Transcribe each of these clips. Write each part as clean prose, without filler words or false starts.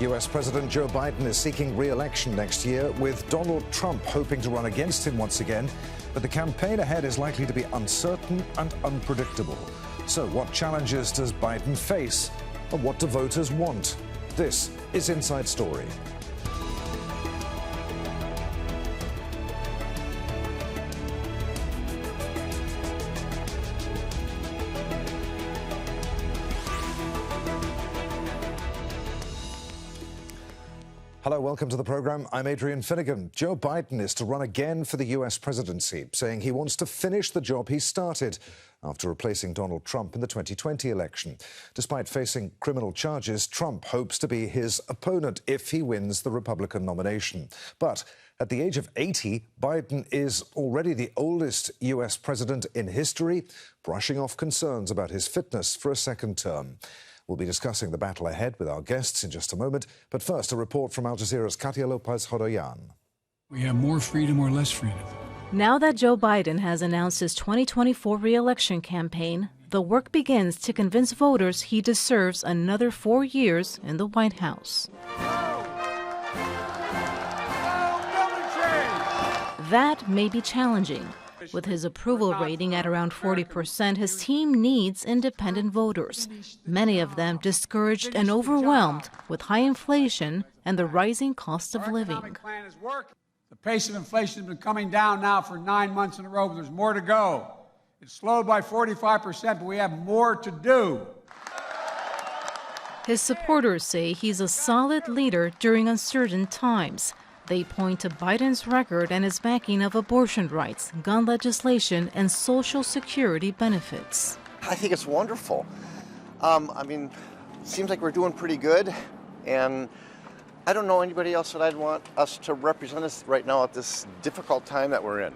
US President Joe Biden is seeking re-election next year, with Donald Trump hoping to run against him once again. But the campaign ahead is likely to be uncertain and unpredictable. So what challenges does Biden face, and what do voters want? This is Inside Story. Hello, welcome to the program. I'm Adrian Finighan. Joe Biden is to run again for the US presidency, saying he wants to finish the job he started after replacing Donald Trump in the 2020 election. Despite facing criminal charges, Trump hopes to be his opponent if he wins the Republican nomination. But at the age of 80, Biden is already the oldest US president in history, brushing off concerns about his fitness for a second term. We'll be discussing the battle ahead with our guests in just a moment. But first, a report from Al Jazeera's Katia Lopez-Horoyan. We have more freedom or less freedom. Now that Joe Biden has announced his 2024 re-election campaign, the work begins to convince voters he deserves another 4 years in the White House. That may be challenging. With his approval rating at around 40%, his team needs independent voters, many of them discouraged and overwhelmed with high inflation and the rising cost of living. The pace of inflation has been coming down now for 9 months in a row, but there's more to go. It's slowed by 45%, but we have more to do. His supporters say he's a solid leader during uncertain times. They point to Biden's record and his backing of abortion rights, gun legislation, and Social Security benefits. I think it's wonderful. It seems like we're doing pretty good, and I don't know anybody else that I'd want us to represent us right now at this difficult time that we're in.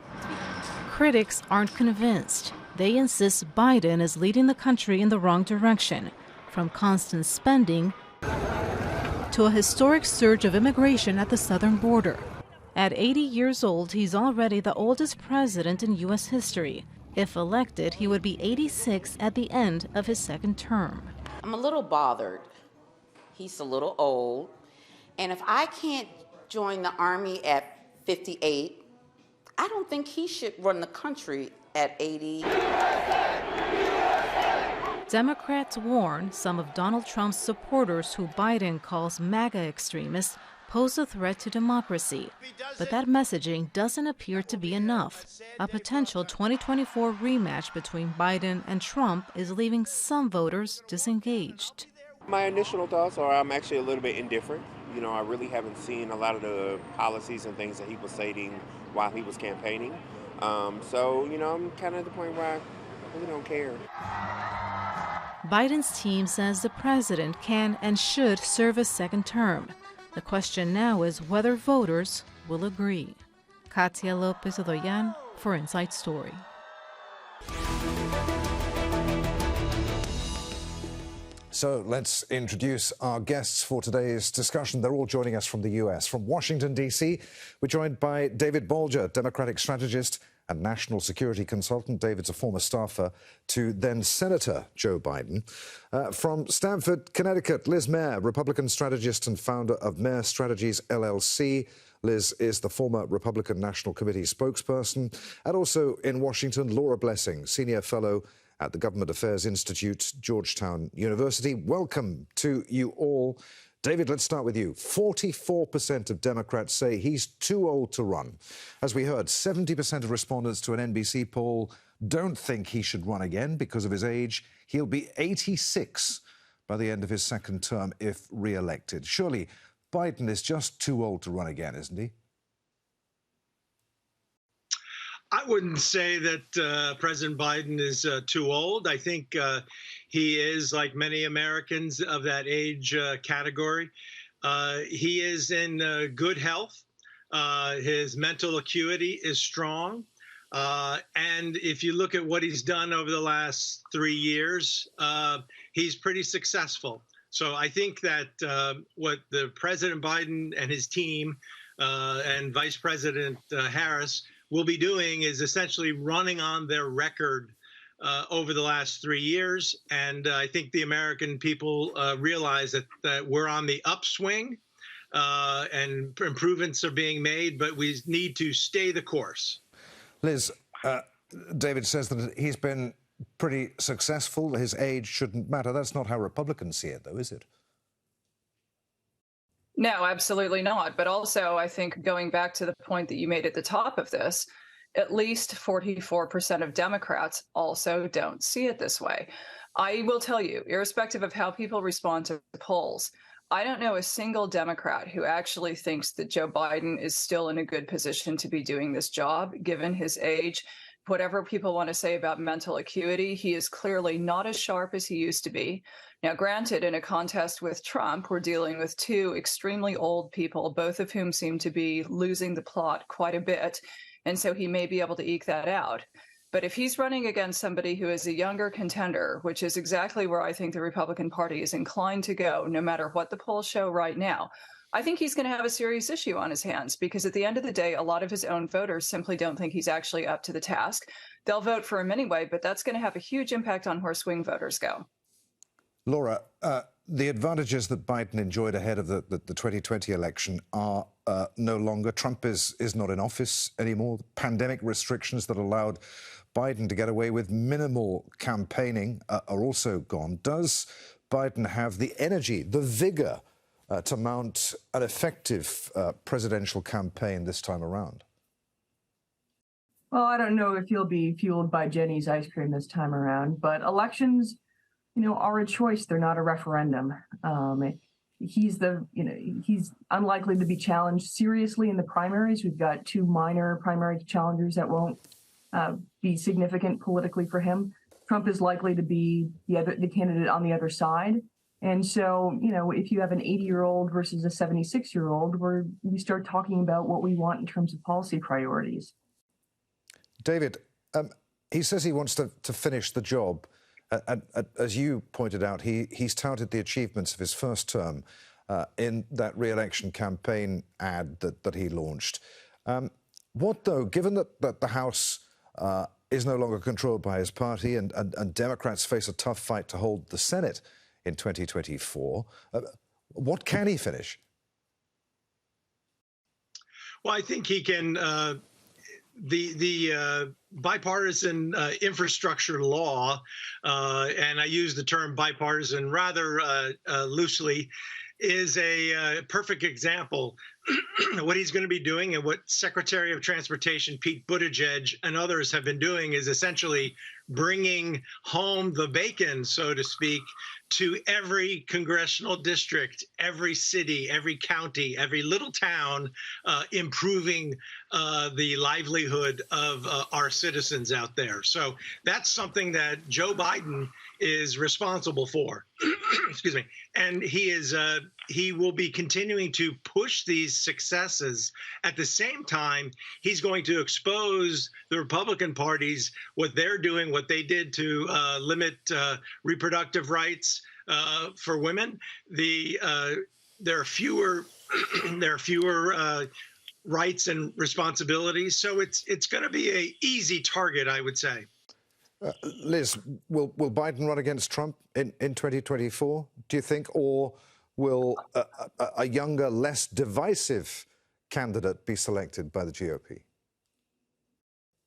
Critics aren't convinced. They insist Biden is leading the country in the wrong direction, from constant spending to a historic surge of immigration at the southern border. At 80 years old, he's already the oldest president in U.S. history. If elected, he would be 86 at the end of his second term. I'm a little bothered. He's a little old. And if I can't join the Army at 58, I don't think he should run the country at 80. Democrats warn some of Donald Trump's supporters, who Biden calls MAGA extremists, pose a threat to democracy. But that messaging doesn't appear to be enough. A potential 2024 rematch between Biden and Trump is leaving some voters disengaged. My initial thoughts are I'm actually a little bit indifferent. I really haven't seen a lot of the policies and things that he was stating while he was campaigning. I'm kind of at the point where I really don't care. Biden's team says the president can and should serve a second term. The question now is whether voters will agree. Katia Lopez-Horoyan for Inside Story. So let's introduce our guests for today's discussion. They're all joining us from the US. From Washington, D.C., we're joined by David Bolger, Democratic strategist and national security consultant. David's a former staffer to then-Senator Joe Biden. From Stamford, Connecticut, Liz Mair, Republican strategist and founder of Mair Strategies, LLC. Liz is the former Republican National Committee spokesperson. And also in Washington, Laura Blessing, senior fellow at the Government Affairs Institute, Georgetown University. Welcome to you all. David, let's start with you. 44% of Democrats say he's too old to run. As we heard, 70% of respondents to an NBC poll don't think he should run again because of his age. He'll be 86 by the end of his second term if re-elected. Surely Biden is just too old to run again, isn't he? I wouldn't say that President Biden is too old. I think he is, like many Americans of that age category. He is in good health. His mental acuity is strong. And if you look at what he's done over the last 3 years, he's pretty successful. So I think that what the President Biden and his team and Vice President Harris will be doing is essentially running on their record over the last 3 years. And I think the American people realize that we're on the upswing and improvements are being made, but we need to stay the course. Liz, David says that he's been pretty successful. His age shouldn't matter. That's not how Republicans see it, though, is it? No, absolutely not. But also, I think going back to the point that you made at the top of this, at least 44% of Democrats also don't see it this way. I will tell you, irrespective of how people respond to polls, I don't know a single Democrat who actually thinks that Joe Biden is still in a good position to be doing this job, given his age. Whatever people want to say about mental acuity, he is clearly not as sharp as he used to be. Now, granted, in a contest with Trump, we're dealing with two extremely old people, both of whom seem to be losing the plot quite a bit. And so he may be able to eke that out. But if he's running against somebody who is a younger contender, which is exactly where I think the Republican Party is inclined to go, no matter what the polls show right now, I think he's going to have a serious issue on his hands, because at the end of the day, a lot of his own voters simply don't think he's actually up to the task. They'll vote for him anyway, but that's going to have a huge impact on where swing voters go. Laura, the advantages that Biden enjoyed ahead of the 2020 election are no longer. Trump is not in office anymore. The pandemic restrictions that allowed Biden to get away with minimal campaigning are also gone. Does Biden have the energy, the vigor to mount an effective presidential campaign this time around? Well, I don't know if he'll be fueled by Jenny's ice cream this time around, but elections, are a choice. They're not a referendum. He's unlikely to be challenged seriously in the primaries. We've got two minor primary challengers that won't be significant politically for him. Trump is likely to be the candidate on the other side. And so, if you have an 80-year-old versus a 76-year-old, we start talking about what we want in terms of policy priorities. David, he says he wants to finish the job. As you pointed out, he's touted the achievements of his first term in that re-election campaign ad that he launched. What, though, given that the House is no longer controlled by his party and Democrats face a tough fight to hold the Senate in 2024, what can he finish? Well, I think he can. The bipartisan infrastructure law, and I use the term bipartisan rather loosely, is a perfect example of what he's going to be doing, and what Secretary of Transportation Pete Buttigieg and others have been doing is essentially bringing home the bacon, so to speak, to every congressional district, every city, every county, every little town, improving the livelihood of our citizens out there. So that's something that Joe Biden is responsible for. Excuse me. And he will be continuing to push these successes. At the same time, he's going to expose the Republican parties, what they're doing, what they did to limit reproductive rights for women. There are fewer rights and responsibilities. So it's going to be an easy target, I would say. Liz, will Biden run against Trump in 2024, do you think, or will a younger, less divisive candidate be selected by the GOP?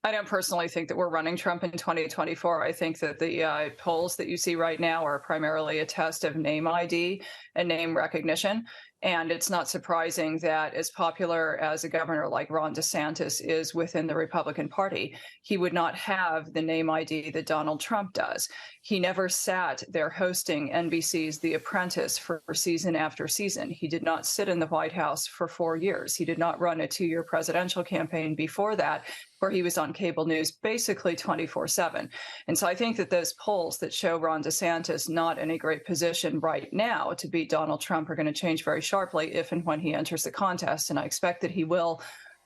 I don't personally think that we're running Trump in 2024. I think that the polls that you see right now are primarily a test of name ID and name recognition. And it's not surprising that as popular as a governor like Ron DeSantis is within the Republican Party, he would not have the name ID that Donald Trump does. He never sat there hosting NBC's The Apprentice for season after season. He did not sit in the White House for 4 years. He did not run a 2-year presidential campaign before that, where he was on cable news basically 24/7. And so I think that those polls that show Ron DeSantis not in a great position right now to beat Donald Trump are going to change very sharply if and when he enters the contest. And I expect that he will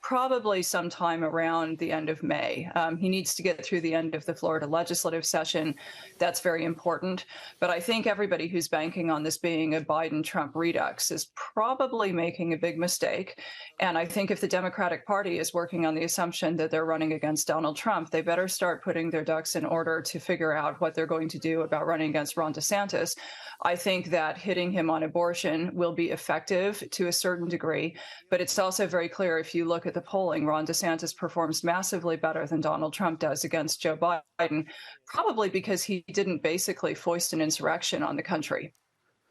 probably sometime around the end of May. He needs to get through the end of the Florida legislative session. That's very important. But I think everybody who's banking on this being a Biden-Trump redux is probably making a big mistake. And I think if the Democratic Party is working on the assumption that they're running against Donald Trump, they better start putting their ducks in order to figure out what they're going to do about running against Ron DeSantis. I think that hitting him on abortion will be effective to a certain degree, but it's also very clear if you look at the polling, Ron DeSantis performs massively better than Donald Trump does against Joe Biden, probably because he didn't basically foist an insurrection on the country.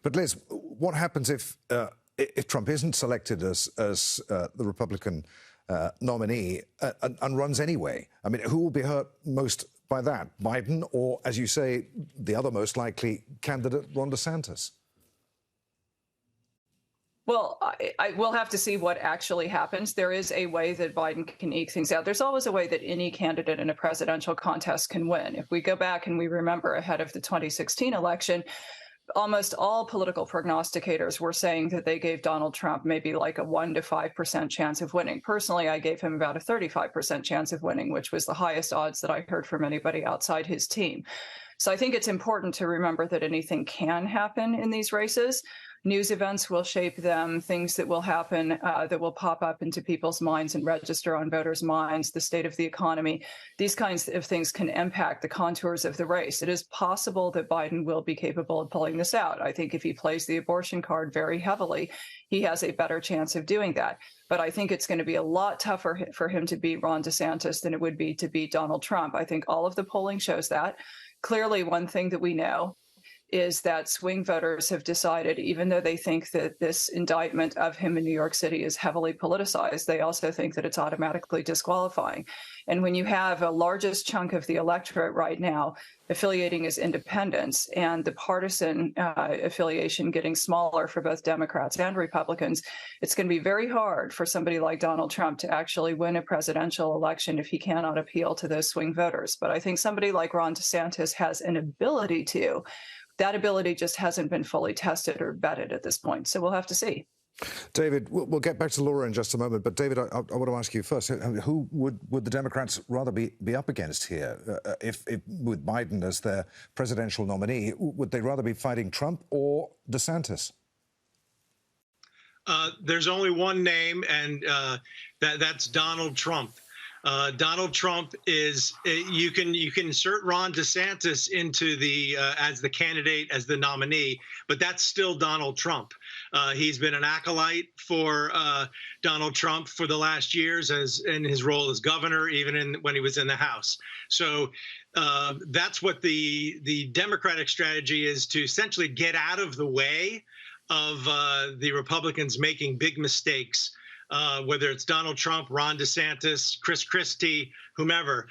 But Liz, what happens if Trump isn't selected as the Republican nominee and runs anyway? I mean, who will be hurt most by that, Biden or, as you say, the other most likely candidate, Ron DeSantis? Well, I will have to see what actually happens. There is a way that Biden can eke things out. There's always a way that any candidate in a presidential contest can win. If we go back and we remember ahead of the 2016 election, almost all political prognosticators were saying that they gave Donald Trump maybe like a 1 to 5% chance of winning. Personally, I gave him about a 35% chance of winning, which was the highest odds that I heard from anybody outside his team. So I think it's important to remember that anything can happen in these races. News events will shape them, things that will happen that will pop up into people's minds and register on voters' minds, the state of the economy. These kinds of things can impact the contours of the race. It is possible that Biden will be capable of pulling this out. I think if he plays the abortion card very heavily, he has a better chance of doing that. But I think it's going to be a lot tougher for him to beat Ron DeSantis than it would be to beat Donald Trump. I think all of the polling shows that. Clearly, one thing that we know is that swing voters have decided, even though they think that this indictment of him in New York City is heavily politicized, they also think that it's automatically disqualifying. And when you have a largest chunk of the electorate right now affiliating as independents and the partisan affiliation getting smaller for both Democrats and Republicans, it's going to be very hard for somebody like Donald Trump to actually win a presidential election if he cannot appeal to those swing voters. But I think somebody like Ron DeSantis has an ability to. That ability just hasn't been fully tested or vetted at this point. So we'll have to see. David, we'll get back to Laura in just a moment. But David, I want to ask you first, who would the Democrats rather be up against here? If with Biden as their presidential nominee, would they rather be fighting Trump or DeSantis? There's only one name, and that's Donald Trump. Donald Trump is, you can insert Ron DeSantis into the as the candidate, as the nominee, but that's still Donald Trump. He's been an acolyte for Donald Trump for the last years, as in his role as governor, even when he was in the House. So that's what the Democratic strategy is, to essentially get out of the way of the Republicans making big mistakes. Whether it's Donald Trump, Ron DeSantis, Chris Christie, whomever,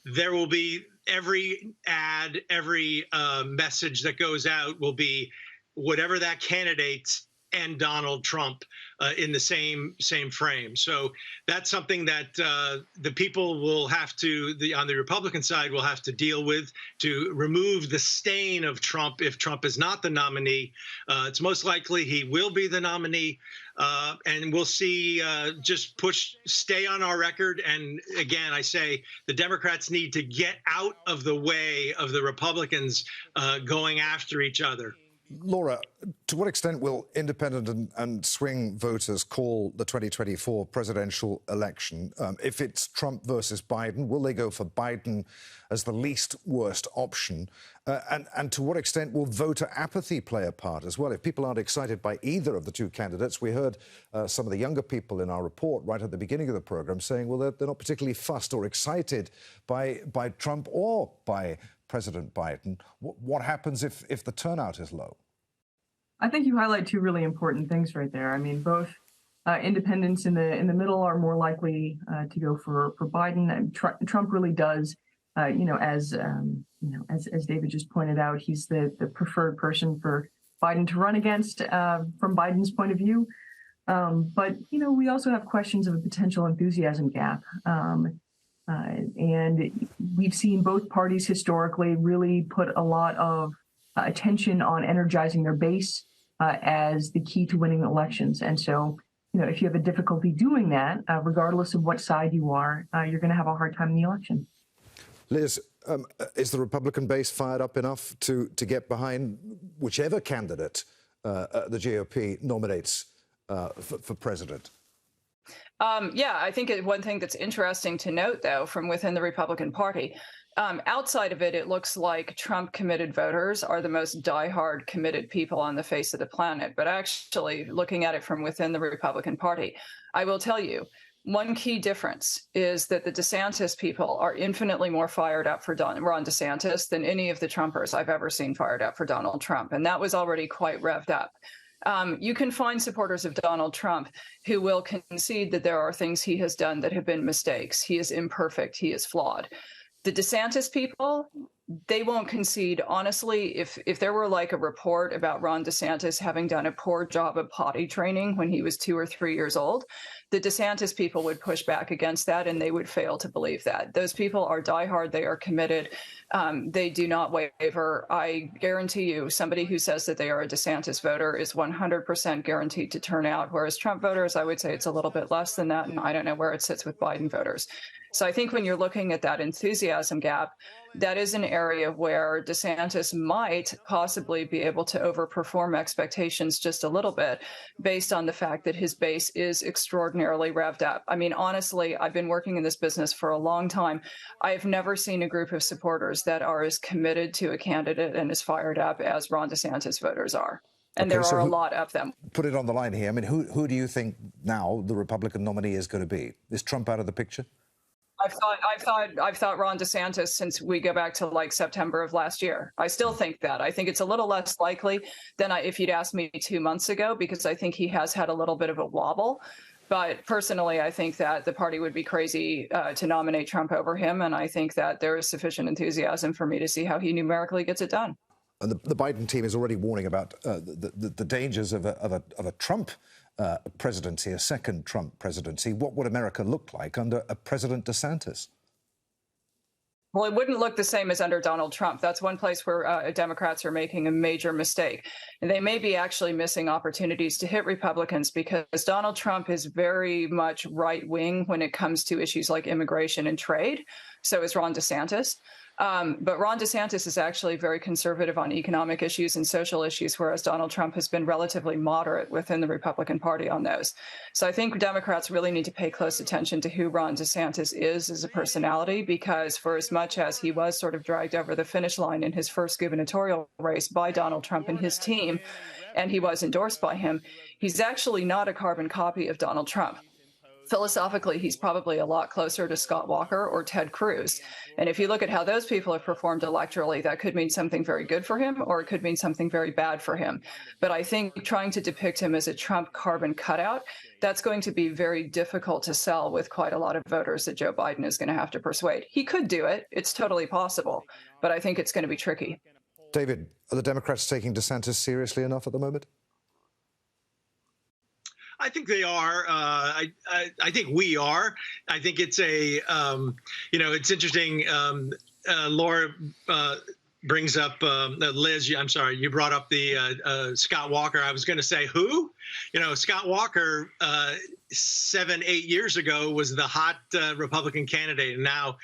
there will be every ad, every message that goes out will be whatever that candidate's and Donald Trump in the same frame. So that's something that the people will have to, on the Republican side, will have to deal with to remove the stain of Trump. If Trump is not the nominee, it's most likely he will be the nominee. And we'll see, just stay on our record. And again, I say the Democrats need to get out of the way of the Republicans going after each other. Laura, to what extent will independent and swing voters call the 2024 presidential election? If it's Trump versus Biden, will they go for Biden as the least worst option? And to what extent will voter apathy play a part as well? If people aren't excited by either of the two candidates, we heard some of the younger people in our report right at the beginning of the program saying, well, they're not particularly fussed or excited by Trump or by President Biden. What happens if the turnout is low? I think you highlight two really important things right there. I mean, both independents in the middle are more likely to go for Biden. And Trump really does, as David just pointed out, he's the preferred person for Biden to run against from Biden's point of view. But we also have questions of a potential enthusiasm gap. And we've seen both parties historically really put a lot of attention on energizing their base as the key to winning elections. And so if you have a difficulty doing that, regardless of what side you are, you're going to have a hard time in the election. Liz, is the Republican base fired up enough to get behind whichever candidate the GOP nominates for president? Yeah, I think one thing that's interesting to note, though, from within the Republican Party, outside of it, it looks like Trump-committed voters are the most diehard committed people on the face of the planet. But actually, looking at it from within the Republican Party, I will tell you, one key difference is that the DeSantis people are infinitely more fired up for Ron DeSantis than any of the Trumpers I've ever seen fired up for Donald Trump. And that was already quite revved up. You can find supporters of Donald Trump who will concede that there are things he has done that have been mistakes. He is imperfect. He is flawed. The DeSantis people, they won't concede. Honestly, if there were like a report about Ron DeSantis having done a poor job of potty training when he was 2 or 3 years old, the DeSantis people would push back against that, and they would fail to believe that. Those people are diehard. They are committed. They do not waver. I guarantee you, somebody who says that they are a DeSantis voter is 100% guaranteed to turn out, whereas Trump voters, I would say it's a little bit less than that, and I don't know where it sits with Biden voters. So I think when you're looking at that enthusiasm gap, that is an area where DeSantis might possibly be able to overperform expectations just a little bit based on the fact that his base is extraordinarily revved up. I mean, honestly, I've been working in this business for a long time. I've never seen a group of supporters that are as committed to a candidate and as fired up as Ron DeSantis voters are. And there are a lot of them. Put it on the line here. I mean, who do you think now the Republican nominee is going to be? Is Trump out of the picture? I've thought Ron DeSantis since we go back to like September of last year. I still think that. I think it's a little less likely than if you'd asked me 2 months ago, because I think he has had a little bit of a wobble. But personally, I think that the party would be crazy to nominate Trump over him. And I think that there is sufficient enthusiasm for me to see how he numerically gets it done. And the Biden team is already warning about the dangers of a Trump presidency, a second Trump presidency. What would America look like under a President DeSantis? Well, it wouldn't look the same as under Donald Trump. That's one place where Democrats are making a major mistake. And they may be actually missing opportunities to hit Republicans, because Donald Trump is very much right-wing when it comes to issues like immigration and trade. So is Ron DeSantis. But Ron DeSantis is actually very conservative on economic issues and social issues, whereas Donald Trump has been relatively moderate within the Republican Party on those. So I think Democrats really need to pay close attention to who Ron DeSantis is as a personality, because for as much as he was sort of dragged over the finish line in his first gubernatorial race by Donald Trump and his team, and he was endorsed by him, he's actually not a carbon copy of Donald Trump. Philosophically, he's probably a lot closer to Scott Walker or Ted Cruz. And if you look at how those people have performed electorally, that could mean something very good for him, or it could mean something very bad for him. But I think trying to depict him as a Trump carbon cutout, that's going to be very difficult to sell with quite a lot of voters that Joe Biden is going to have to persuade. He could do it. It's totally possible. But I think it's going to be tricky. David, are the Democrats taking DeSantis seriously enough at the moment? I think they are. I think we are. I think it's it's interesting. Laura brings up Liz. I'm sorry, you brought up the Scott Walker. I was going to say who? Scott Walker 7-8 years ago was the hot Republican candidate, and now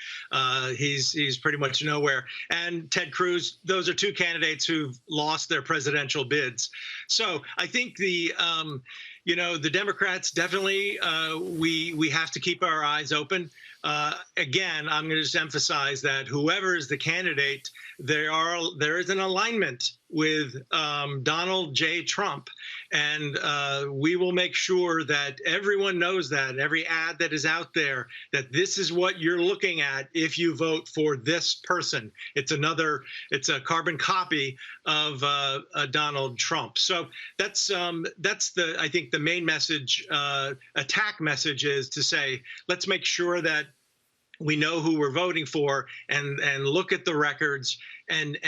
he's pretty much nowhere. And Ted Cruz. Those are two candidates who've lost their presidential bids. So I think the Democrats definitely, we have to keep our eyes open. Again, I'm going to just emphasize that whoever is the candidate, there is an alignment with Donald J. Trump. And we will make sure that everyone knows that, every ad that is out there, that this is what you're looking at if you vote for this person. It's a carbon copy of Donald Trump. So that's I think the main message, attack message, is to say, let's make sure that we know who we're voting for, and look at the records and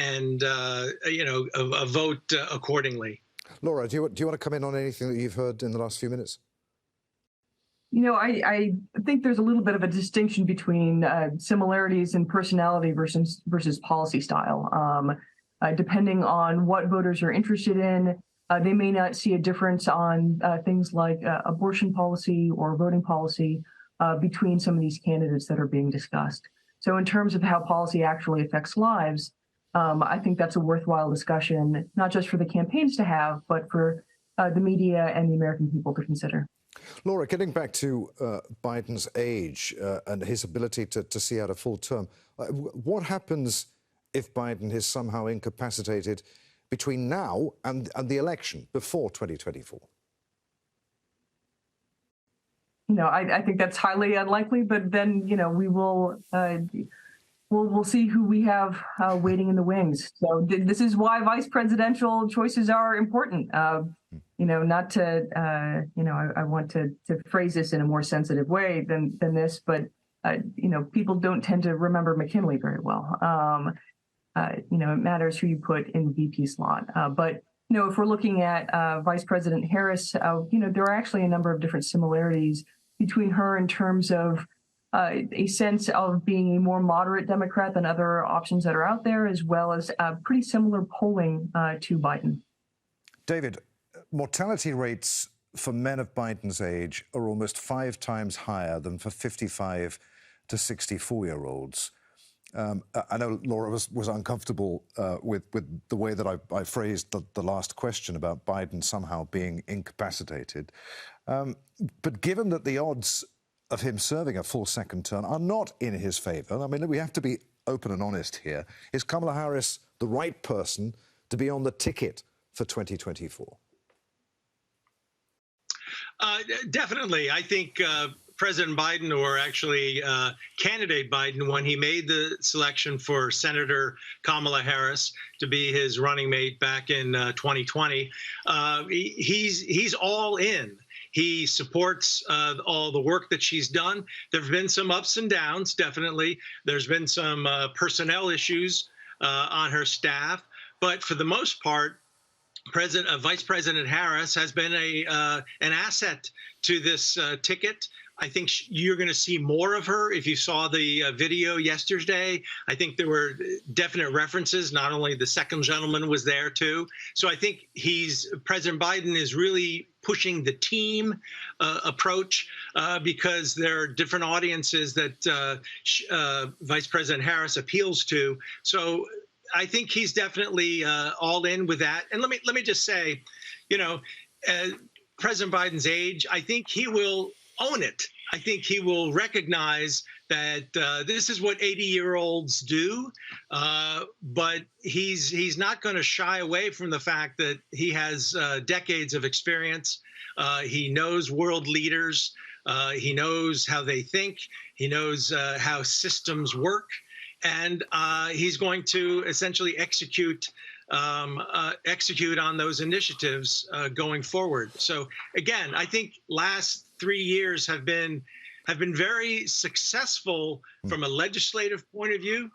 vote accordingly. Laura, do you want to come in on anything that you've heard in the last few minutes? I think there's a little bit of a distinction between similarities in personality versus policy style. Depending on what voters are interested in, They may not see a difference on things like abortion policy or voting policy between some of these candidates that are being discussed. So in terms of how policy actually affects lives, I think that's a worthwhile discussion, not just for the campaigns to have, but for the media and the American people to consider. Laura, getting back to Biden's age and his ability to see out a full term, what happens if Biden is somehow incapacitated between now and the election, before 2024? I think that's highly unlikely, but then, we will we'll see who we have waiting in the wings. So this is why vice presidential choices are important. Not to, I want to phrase this in a more sensitive way than this, but, people don't tend to remember McKinley very well. It matters who you put in the VP slot. But, if we're looking at Vice President Harris, there are actually a number of different similarities between her in terms of a sense of being a more moderate Democrat than other options that are out there, as well as pretty similar polling to Biden. David, mortality rates for men of Biden's age are almost 5 times higher than for 55 to 64-year-olds. I know Laura was uncomfortable with the way that I phrased the last question about Biden somehow being incapacitated. But given that the odds of him serving a full second term are not in his favor, I mean, we have to be open and honest here. Is Kamala Harris the right person to be on the ticket for 2024? Definitely. I think President Biden, or actually candidate Biden, when he made the selection for Senator Kamala Harris to be his running mate back in 2020, he's all in. He supports all the work that she's done. There have been some ups and downs, definitely. There's been some personnel issues on her staff. But for the most part, Vice President Harris has been an asset to this ticket. I think you're going to see more of her. If you saw the video yesterday, I think there were definite references. Not only the second gentleman was there, too. So I think President Biden is really pushing the team approach because there are different audiences that Vice President Harris appeals to. So I think he's definitely all in with that. And let me just say, President Biden's age, I think he will own it. I think he will recognize that this is what 80-year-olds do, but he's not going to shy away from the fact that he has decades of experience. He knows world leaders. He knows how they think. He knows how systems work. And he's going to essentially execute on those initiatives going forward. So again, I think last 3 years have been very successful from a legislative point of view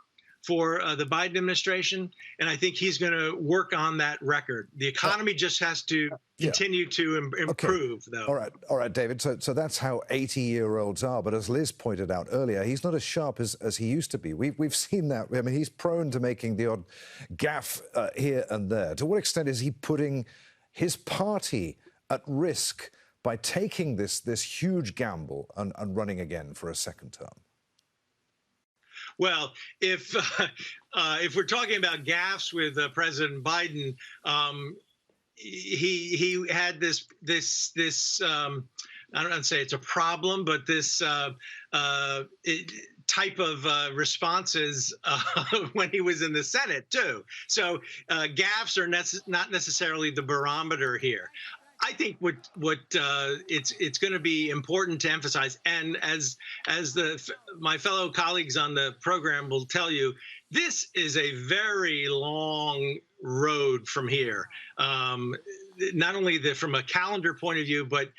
for the Biden administration, and I think he's going to work on that record. The economy just has to continue to improve, though. All right, David. So that's how 80-year-olds are. But as Liz pointed out earlier, he's not as sharp as he used to be. We've seen that. I mean, he's prone to making the odd gaffe here and there. To what extent is he putting his party at risk by taking this huge gamble and running again for a second term? Well, if we're talking about gaffes with President Biden, he had this I don't want to say it's a problem, but this type of responses when he was in the Senate too. So gaffes are not necessarily the barometer here. I think what it's going to be important to emphasize, and as my fellow colleagues on the program will tell you, this is a very long road from here. Not only from a calendar point of view, but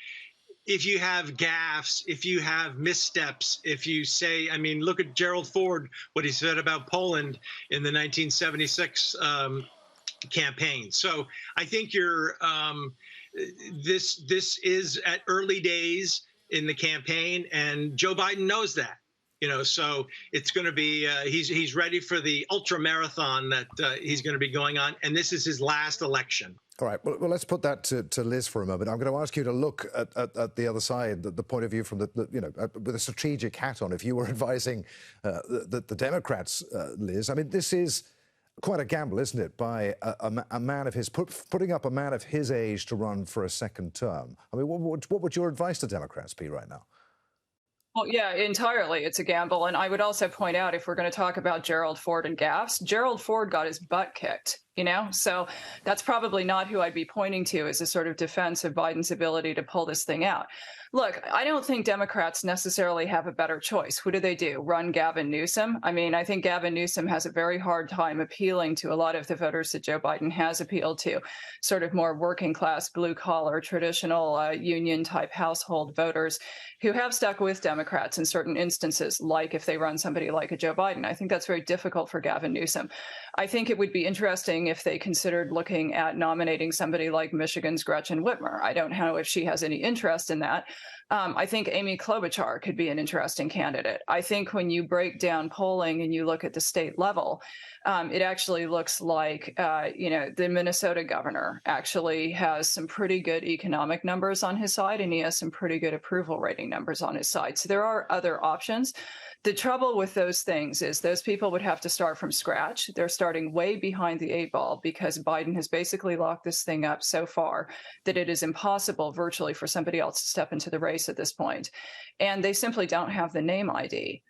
if you have gaffes, if you have missteps, if you say, I mean, look at Gerald Ford, what he said about Poland in the 1976 campaign. So I think this is at early days in the campaign, and Joe Biden knows that. So it's going to be he's ready for the ultra marathon that he's going to be going on, and this is his last election. All right, well, let's put that to Liz for a moment. I'm going to ask you to look at the other side, the point of view from with a strategic hat on. If you were advising the Democrats, Liz, I mean, this is quite a gamble, isn't it, by a man of his, putting up a man of his age to run for a second term. I mean, what would your advice to Democrats be right now? Well, yeah, entirely. It's a gamble. And I would also point out, if we're going to talk about Gerald Ford and gaffes, Gerald Ford got his butt kicked, so that's probably not who I'd be pointing to as a sort of defense of Biden's ability to pull this thing out. Look, I don't think Democrats necessarily have a better choice. What do? Run Gavin Newsom? I mean, I think Gavin Newsom has a very hard time appealing to a lot of the voters that Joe Biden has appealed to, sort of more working class, blue collar, traditional union type household voters who have stuck with Democrats in certain instances, like if they run somebody like a Joe Biden. I think that's very difficult for Gavin Newsom. I think it would be interesting if they considered looking at nominating somebody like Michigan's Gretchen Whitmer. I don't know if she has any interest in that. I think Amy Klobuchar could be an interesting candidate. I think when you break down polling and you look at the state level, it actually looks like, the Minnesota governor actually has some pretty good economic numbers on his side, and he has some pretty good approval rating numbers on his side. So there are other options. The trouble with those things is those people would have to start from scratch. They're starting way behind the 8 ball because Biden has basically locked this thing up so far that it is impossible virtually for somebody else to step into the race at this point. And they simply don't have the name ID.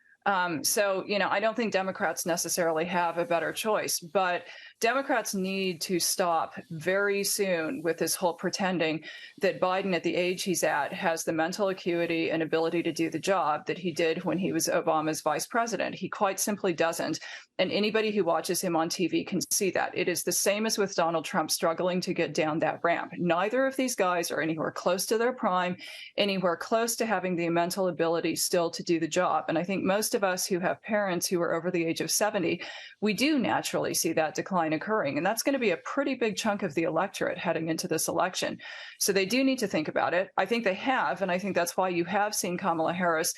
So, I don't think Democrats necessarily have a better choice, but Democrats need to stop very soon with this whole pretending that Biden at the age he's at has the mental acuity and ability to do the job that he did when he was Obama's vice president. He quite simply doesn't. And anybody who watches him on TV can see that. It is the same as with Donald Trump struggling to get down that ramp. Neither of these guys are anywhere close to their prime, anywhere close to having the mental ability still to do the job. And I think most of us who have parents who are over the age of 70, we do naturally see that decline occurring. And that's going to be a pretty big chunk of the electorate heading into this election. So they do need to think about it. I think they have. And I think that's why you have seen Kamala Harris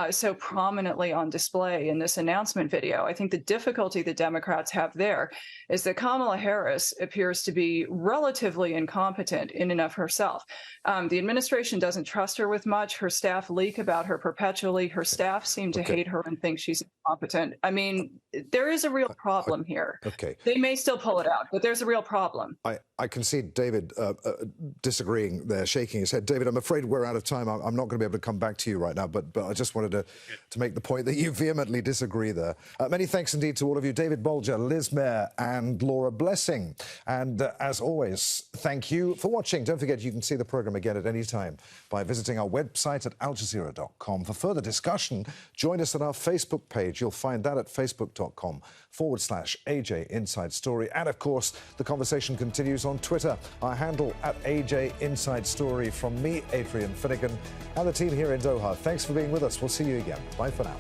so prominently on display in this announcement video. I think the difficulty the Democrats have there is that Kamala Harris appears to be relatively incompetent in and of herself. The administration doesn't trust her with much. Her staff leak about her perpetually. Her staff seem to hate her and think she's incompetent. I mean, there is a real problem here. Okay. They may still pull it out, but there's a real problem. I can see David disagreeing there, shaking his head. David, I'm afraid we're out of time. I'm not going to be able to come back to you right now, but I just wanted to make the point that you vehemently disagree there. Many thanks indeed to all of you, David Bolger, Liz Mair and Laura Blessing. And as always, thank you for watching. Don't forget you can see the programme again at any time by visiting our website at aljazeera.com. For further discussion, join us on our Facebook page. You'll find that at facebook.com/AJ Inside Story. And of course, the conversation continues on Twitter. Our handle at AJ Inside Story. From me, Adrian Finighan, and the team here in Doha. Thanks for being with us. We'll see you again. Bye for now.